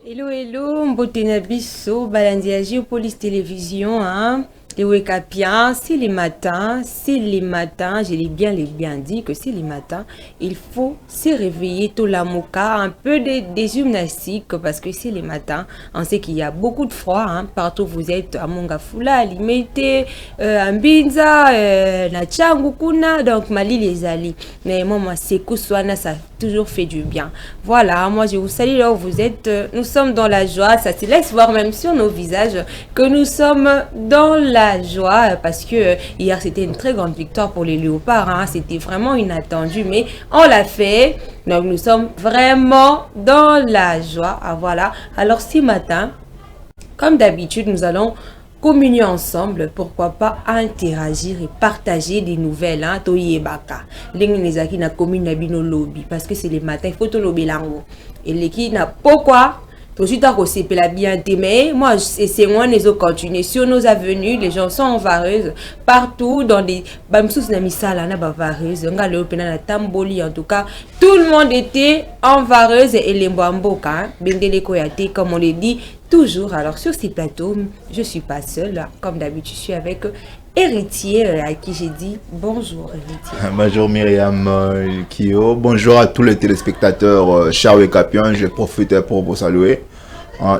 Hello, hello, Mbotena Bisso, Balandiagi, Police Télévision, hein. Les Wekapiens, c'est les matins, je l'ai bien dit que c'est les matins, il faut se réveiller tout la moka, un peu des gymnastiques parce que c'est les matins, on sait qu'il y a beaucoup de froid, hein, partout vous êtes à Mongafula, à Limete, à Mbinza, na Tchangukuna, donc Mali les Ali. Mais moi, c'est Kouswana, ça a toujours fait du bien. Voilà, moi je vous salue là où vous êtes, nous sommes dans la joie, ça se laisse voir même sur nos visages que nous sommes dans la joie parce que hier c'était une très grande victoire pour les Léopards, hein. C'était vraiment inattendu mais on l'a fait, donc nous sommes vraiment dans la joie. Ah, voilà, alors ce matin comme d'habitude nous allons communier ensemble, pourquoi pas interagir et partager des nouvelles, hein. Toyebaka l'englinezaki na commune na bino lobby parce que c'est les matins, il faut to lobby lango et l'équipe n'a pourquoi tout suite à la bien mais moi c'est moi les autres continuer sur nos avenues, les gens sont en vareuse partout dans des bamsous na misala na bavareuse nga le opena na tamboli, en tout cas tout le monde était en vareuse et les mbamboka, hein. Bendele koyate comme on le dit toujours. Alors sur ces plateaux je suis pas seule comme d'habitude, je suis avec Héritier à qui j'ai dit bonjour Héritier. Bonjour Myriam Kio, bonjour à tous les téléspectateurs chers Wekapiens, je profite pour vous saluer.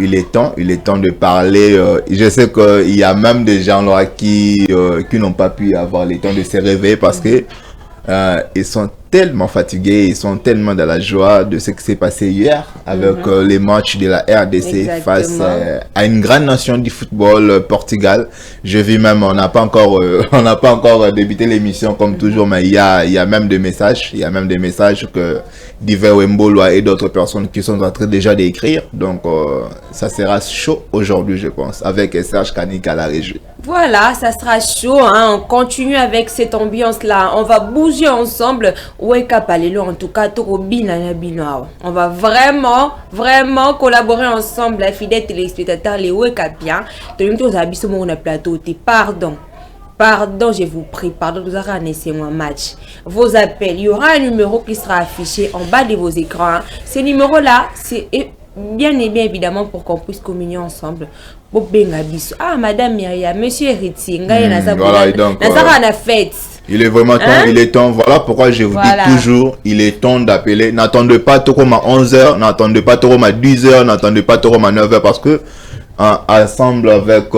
Il est temps de parler. Je sais qu'il y a même des gens là qui n'ont pas pu avoir le temps de se réveiller parce que ils sont tellement fatigués, ils sont tellement dans la joie de ce qui s'est passé hier avec les matchs de la RDC. Exactement. Face à une grande nation du football, Portugal. Je vis même, on n'a pas encore débuté l'émission comme toujours, mais il y a même des messages, que divers Wembolois et d'autres personnes qui sont en train déjà d'écrire. Donc ça sera chaud aujourd'hui, je pense, avec Serge Kanik à la régie. Voilà, ça sera chaud, hein. On continue avec cette ambiance-là. On va bouger ensemble. Wake up, allez, en tout cas, on va vraiment collaborer ensemble, les fidèles téléspectateurs, les Wake up, bien. Pardon, je vous prie, pardon, nous avons un match. Vos appels, il y aura un numéro qui sera affiché en bas de vos écrans, hein. Ce numéro-là, c'est bien et bien évidemment pour qu'on puisse communier ensemble. Ah, Madame Myriam, Monsieur Héritier, voilà, donc, fête. Il est vraiment temps, hein? Il est temps, voilà pourquoi je vous dis toujours, il est temps d'appeler. N'attendez pas trop comme à 11h, n'attendez pas trop comme à 10h, n'attendez pas trop comme à 9h parce que ensemble avec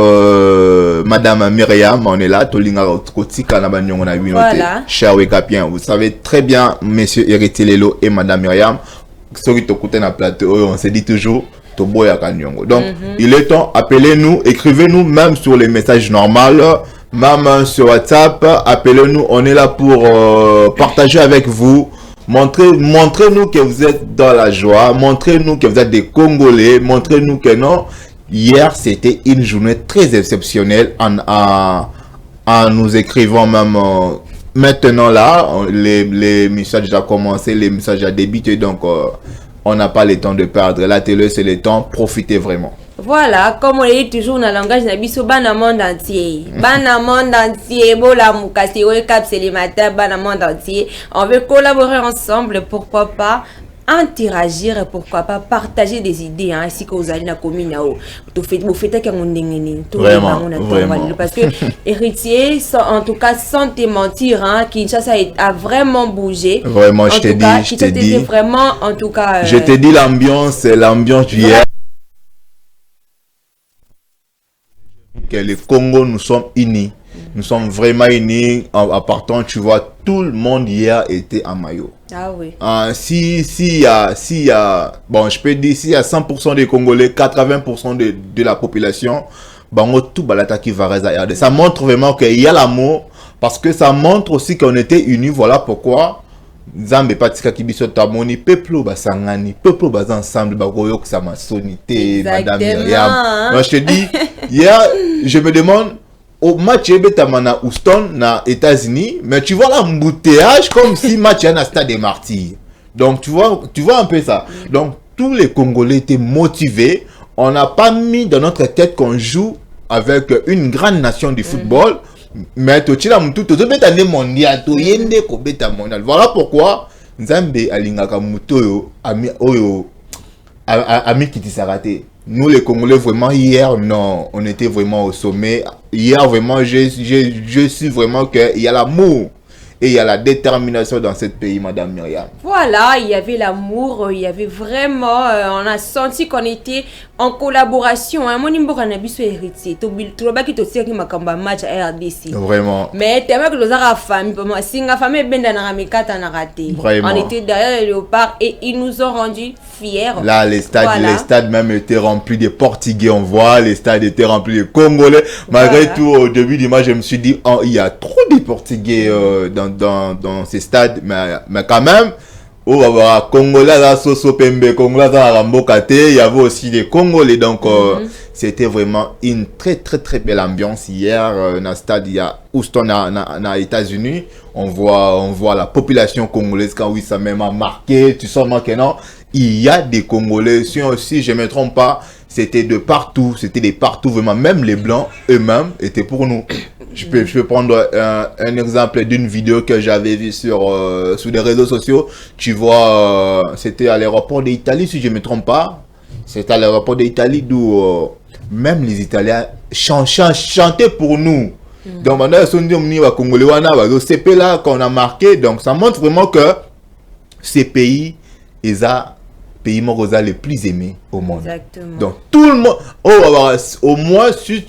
Madame Myriam, on est là, voilà. Cher Wekapien, vous savez très bien, Monsieur Héritier Lelo et Madame Myriam, on se dit toujours donc il est temps, appelez-nous, écrivez-nous même sur les messages normaux, même sur WhatsApp, appelez-nous, on est là pour partager avec vous, montrez-nous que vous êtes dans la joie, montrez-nous que vous êtes des Congolais, montrez-nous que non, hier c'était une journée très exceptionnelle en nous écrivant même maintenant là, les messages déjà commencé, les messages déjà débuté, donc on n'a pas le temps de perdre. La télé, c'est le temps. Profitez vraiment. Voilà, comme on dit toujours dans le langage nabiso, bana monde entier. Bana monde entier. Bola mukasi, wake up, c'est les matins, bana monde entier. On veut collaborer ensemble, pourquoi pas interagir et pourquoi pas partager des idées, hein, ainsi que vous allez dans la commune. Vous faites vraiment. Parce que Héritier, en tout cas, sans te mentir, hein, Kinshasa a vraiment bougé. Vraiment, je te dis. Vraiment, en tout cas. Je te dis l'ambiance d'hier. Que le Congo, nous sommes unis. Nous sommes vraiment unis. En partant, tu vois, tout le monde hier était en maillot. Ah oui. Bon, je peux dire, s'il y a 100% des Congolais, 80% de la population, tout balata qui va regarder. Ça montre vraiment qu'il y a l'amour, parce que ça montre aussi qu'on était unis. Voilà pourquoi. Nzambe patika kibiso tamoni peuple basangani peuple bas ensemble bagoyo que ça m'a sonité Madame Myriam. Moi je te dis hier je me demande au match betamana Houston na États-Unis, mais tu vois l'embouteillage comme si match à Stade des Martyrs. Donc tu vois un peu ça. Donc tous les Congolais étaient motivés. On n'a pas mis dans notre tête qu'on joue avec une grande nation du football. Mais tout mondial, voilà pourquoi Nzambe alingaka muto oyo Ami Kiti s'est raté. Nous, les Congolais, vraiment, hier, non, on était vraiment au sommet. Hier, vraiment, je suis vraiment qu'il y a l'amour et il y a la détermination dans ce pays, Madame Myriam. Voilà, il y avait l'amour, il y avait vraiment, on a senti qu'on était en collaboration. Mon numéro a biso héritier, tu baki to seki makamba match à RDC. Vraiment. Mais tellement que nous avons famille, pour moi, si la famille ben dans la mikata na raté. Vraiment. On était derrière les léopards et ils nous ont rendus fiers. Là, les stades même étaient remplis de Portugais, on voit, les stades étaient remplis de Congolais. Malgré tout, au début du match, je me suis dit, oh, il y a trop de Portugais dans ces stades, mais quand même, Congolais à Soso Pembe, Congolais à Rambokate, il y avait aussi des Congolais, donc c'était vraiment une très très belle ambiance hier dans le stade. Il y a Houston aux États-Unis, on voit la population congolaise quand oui ça même a marqué, tu sens que non, il y a des Congolais, si je ne me trompe pas, c'était de partout vraiment, même les blancs eux-mêmes étaient pour nous. Je peux prendre un exemple d'une vidéo que j'avais vue sur les réseaux sociaux. Tu vois, c'était à l'aéroport d'Italie, si je ne me trompe pas. C'était à l'aéroport d'Italie d'où même les Italiens chantaient pour nous. Donc maintenant, là qu'on a marqué. Donc ça montre vraiment que ces pays, ils ont pays Morosa les plus aimés au monde. Exactement. Donc tout le monde, au moins si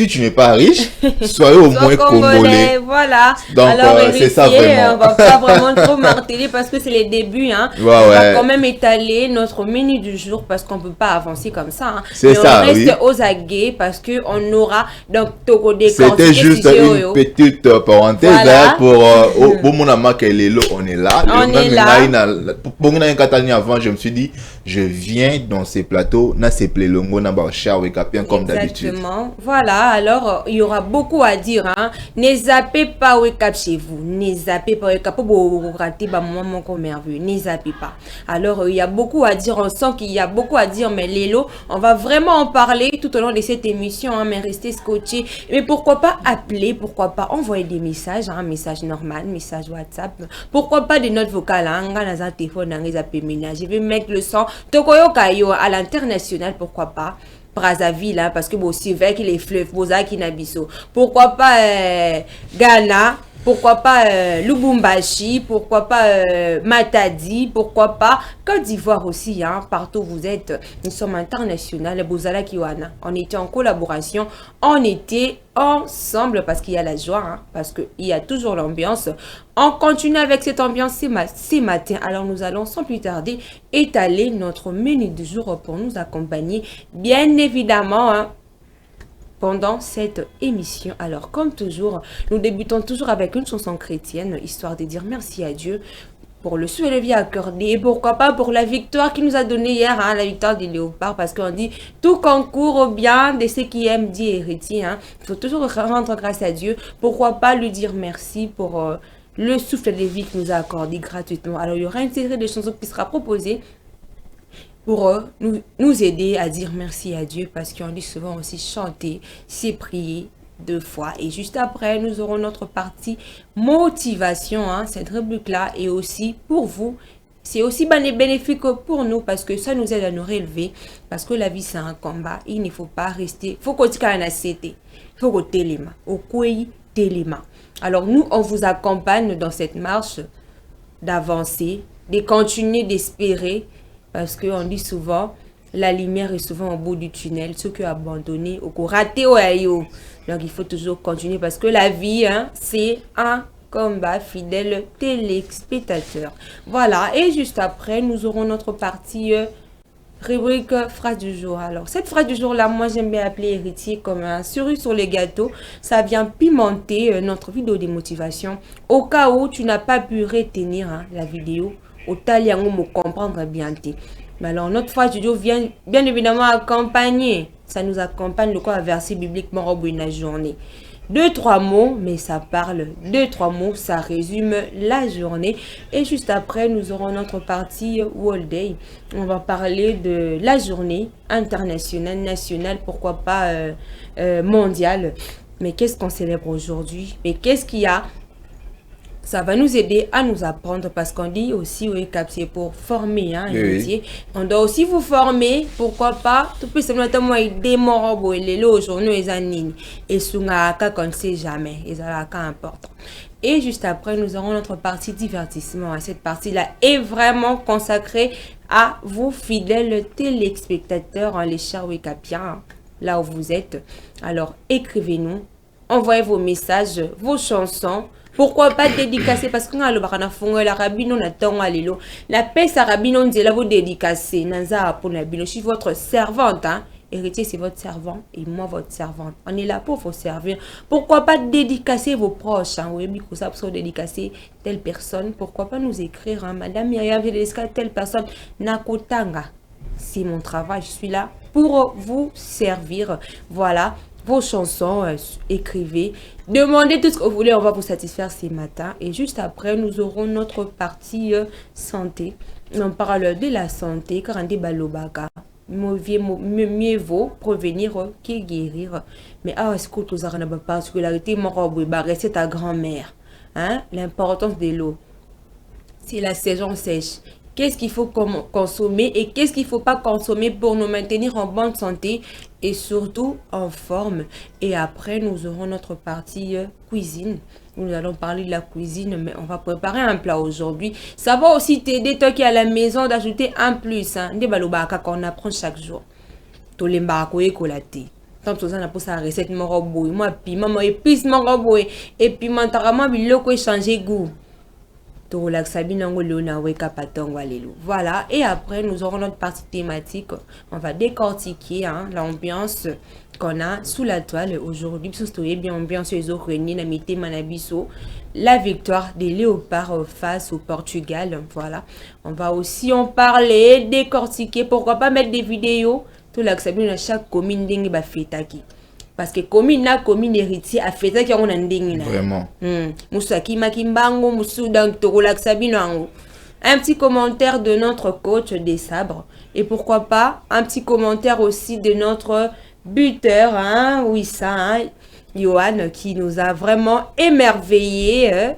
tu n'es pas riche, soyez au moins congolais. Voilà. Donc, alors, c'est ça vraiment. On va pas vraiment trop marteler parce que c'est les débuts. Hein. Ouais, on va quand même étaler notre menu du jour parce qu'on peut pas avancer comme ça. Hein. C'est ça, on reste aux aguets parce qu'on aura donc Togo des C'était juste une petite parenthèse voilà. Pour au Monama Kelelo, on est là. On est là. Pour avant, je me suis dit, je viens dans ces plateaux, na ces plelongo na Char Wekapien comme d'habitude. Exactement. Voilà. Alors, il y aura beaucoup à dire. Hein. Ne zappez pas Wake Up chez vous. Ne zappez pas Wake Up pour rater un moment merveilleux. Ne zappez pas. Alors, il y a beaucoup à dire. On sent qu'il y a beaucoup à dire. Mais Lélo, on va vraiment en parler tout au long de cette émission. Hein, mais restez scotchés. Mais pourquoi pas appeler? Pourquoi pas envoyer des messages? Un message normal, message WhatsApp. Pourquoi pas des notes vocales? Hein, téléphone, je vais mettre le son. Tokoyo Kayo à l'international. Pourquoi pas? Brazzaville, hein, parce que bon, c'est vrai qu'il est fleuve, Bozaki Nabiso. Pourquoi pas Ghana? Pourquoi pas Lubumbashi? Pourquoi pas Matadi? Pourquoi pas Côte d'Ivoire aussi, hein, partout où vous êtes. Nous sommes internationaux, Bozala Kiwana. On était en collaboration, on était ensemble parce qu'il y a la joie, hein, parce qu'il y a toujours l'ambiance. On continue avec cette ambiance ces matins. Alors nous allons sans plus tarder étaler notre menu du jour pour nous accompagner, bien évidemment, hein, pendant cette émission. Alors comme toujours, nous débutons toujours avec une chanson chrétienne, histoire de dire merci à Dieu pour le soulevé accordé et pourquoi pas pour la victoire qu'il nous a donnée hier, hein, la victoire des léopards, parce qu'on dit tout concourt au bien de ceux qui aiment Dieu héritier. Hein. Il faut toujours rendre grâce à Dieu. Pourquoi pas lui dire merci pour le souffle de vie qu'il nous a accordé gratuitement. Alors il y aura une série de chansons qui sera proposée pour nous aider à dire merci à Dieu, parce qu'on dit souvent aussi chanter, c'est prier 2 fois. Et juste après, nous aurons notre partie motivation, hein, cette rubrique-là, et aussi pour vous, c'est aussi bénéfique pour nous, parce que ça nous aide à nous relever, parce que la vie c'est un combat, il ne faut pas rester, il faut qu'on il faut qu'on téléma, au kouei téléma. Alors nous, on vous accompagne dans cette marche d'avancer, de continuer d'espérer, parce qu'on dit souvent, la lumière est souvent au bout du tunnel. Ceux qui ont abandonné, ou raté au aïe. Donc il faut toujours continuer, parce que la vie, hein, c'est un combat, fidèle téléspectateur. Voilà, et juste après, nous aurons notre partie rubrique phrase du jour. Alors cette phrase du jour là, moi j'aime bien appeler héritier comme un cerise sur les gâteaux. Ça vient pimenter notre vidéo de motivation. Au cas où tu n'as pas pu retenir, hein, la vidéo, au taliango me comprendre bien. Mais alors notre phrase du jour vient bien évidemment accompagner. Ça nous accompagne de quoi? Un verset biblique la journée. 2-3 mots, mais ça parle. 2-3 mots, ça résume la journée. Et juste après, nous aurons notre partie World Day. On va parler de la journée internationale, nationale, pourquoi pas mondiale. Mais qu'est-ce qu'on célèbre aujourd'hui? Mais qu'est-ce qu'il y a ça va nous aider à nous apprendre parce qu'on dit aussi oui cap c'est pour former hein métier. On doit aussi vous former, pourquoi pas tout peut simplement moi des morobo et les aujourd'hui les anines et sunga qu'on ne sait jamais et ça là important. Et juste après nous aurons notre partie divertissement. Cette partie là est vraiment consacrée à vous fidèles téléspectateurs les chers Wekapiens là où vous êtes. Alors écrivez-nous, envoyez vos messages, vos chansons. Pourquoi pas dédicacer parce que le barana fongo la rabino na tonga lelo la pesa rabino nzela vous dédicacer nanza pour la bino je suis votre servante hein héritier c'est votre servant et moi votre servante on est là pour vous servir. Pourquoi pas dédicacer vos proches hein oui que ça pour dédicacer telle personne. Pourquoi pas nous écrire hein madame Myriam j'ai dédicacé telle personne nakotanga c'est mon travail je suis là pour vous servir. Voilà vos chansons, écrivez, demandez tout ce que vous voulez, on va vous satisfaire ce matin. Et juste après, nous aurons notre partie santé. On parle de la santé, car on dit balobaka. Mieux vaut prévenir que guérir. Mais est-ce que tout ça n'a pas particularité, mon robe, c'est ta grand-mère. Hein? L'importance de l'eau. C'est la saison sèche. Qu'est-ce qu'il faut consommer et qu'est-ce qu'il ne faut pas consommer pour nous maintenir en bonne santé et surtout en forme. Et après, nous aurons notre partie cuisine. Nous allons parler de la cuisine, mais on va préparer un plat aujourd'hui. Ça va aussi t'aider, toi qui es à la maison, d'ajouter un plus. Des balobaka qu'on apprend chaque jour. Tous les mbarakoye kolaté. Tant que ça n'a pas sa recette, mon robot. Moi, piment, moi, épice, mon robot. Et piment, t'as biloko changer goût. Voilà, et après nous aurons notre partie thématique. On va décortiquer hein, l'ambiance qu'on a sous la toile aujourd'hui. La victoire des léopards face au Portugal. Voilà, on va aussi en parler, décortiquer. Pourquoi pas mettre des vidéos tout là que ça vient à chaque commune dingue ba fetaki. Parce que commune héritier a fait ça qui on a ndingi na. Vraiment. Musaki makimbango musu dans torola sabino. Un petit commentaire de notre coach des sabres et pourquoi pas un petit commentaire aussi de notre buteur hein, oui ça hein, Johan qui nous a vraiment émerveillé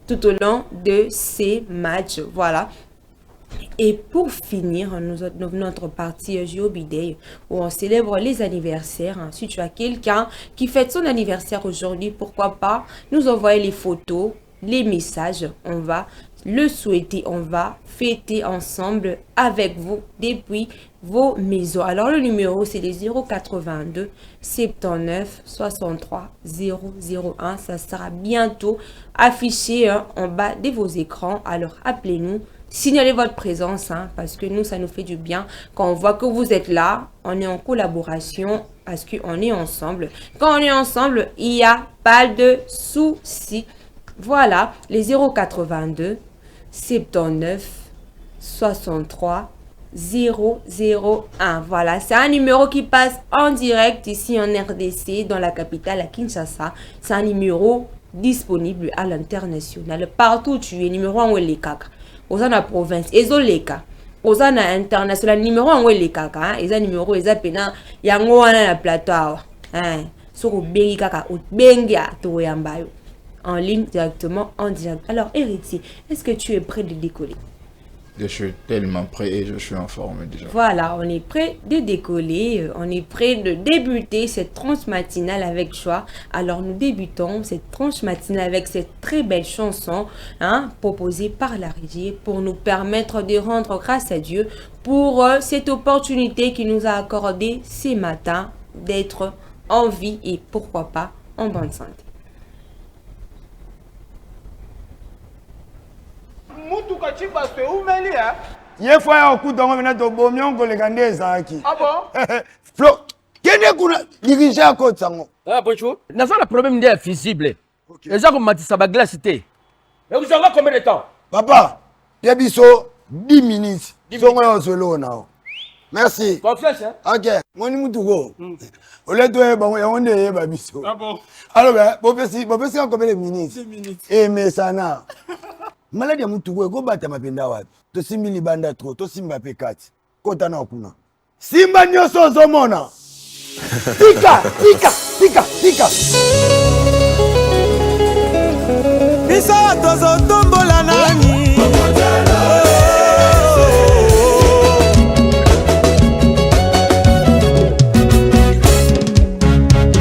tout au long de ces matchs. Voilà. Et pour finir, notre partie Géobidei, où on célèbre les anniversaires. Si tu as quelqu'un qui fête son anniversaire aujourd'hui, pourquoi pas nous envoyer les photos, les messages. On va le souhaiter, on va fêter ensemble avec vous depuis vos maisons. Alors le numéro c'est les 082 79 63 001. Ça sera bientôt affiché en bas de vos écrans. Alors appelez-nous. Signalez votre présence hein, parce que nous, ça nous fait du bien. Quand on voit que vous êtes là, on est en collaboration parce qu'on est ensemble. Quand on est ensemble, il n'y a pas de souci. Voilà, les 082 79 63 001. Voilà, c'est un numéro qui passe en direct ici en RDC, dans la capitale à Kinshasa. C'est un numéro disponible à l'international. Partout où tu es, numéro 1 ou les caca. Aux la province, ezoleka. Aux international, numéro 1 ou les caca. Et un numéro, ils appellent yango wana na plateau. Hein, sur bengi kaka, ou bengia to yambayo. En ligne directement, en direct. Alors, héritier, est-ce que tu es prêt de décoller? Je suis tellement prêt et je suis en forme déjà. Voilà, on est prêt de décoller, on est prêt de débuter cette tranche matinale avec joie. Alors nous débutons cette tranche matinale avec cette très belle chanson hein, proposée par la régie pour nous permettre de rendre grâce à Dieu pour cette opportunité qu'il nous a accordée ce matin d'être en vie et pourquoi pas en bonne santé. Ye fois ya okutongo mina to bomyo ko legande zaki. Ah bon? Flo, kene kuna dirija ko tsango. Ah bonjour. N'a pas le problème d'être visible. Les gens comme Matissa ba glace té. Mais vous avez combien de temps? Papa, ya biso 10 minutes. Songo yo solo nao. Merci. Confiance hein? OK, ngoni mutu go. Ole to e ba onde e ba biso. Ah bon? Alors ben, bopesi combien de minutes? 10 minutes. Eh mais ça na. Maladi ya mutu go bata mapenda wapi? To simbi libanda trop, to simba pe 4. Kota na kuna. Simba nyoso ozomona. Tika. Yebisa tozotombola nani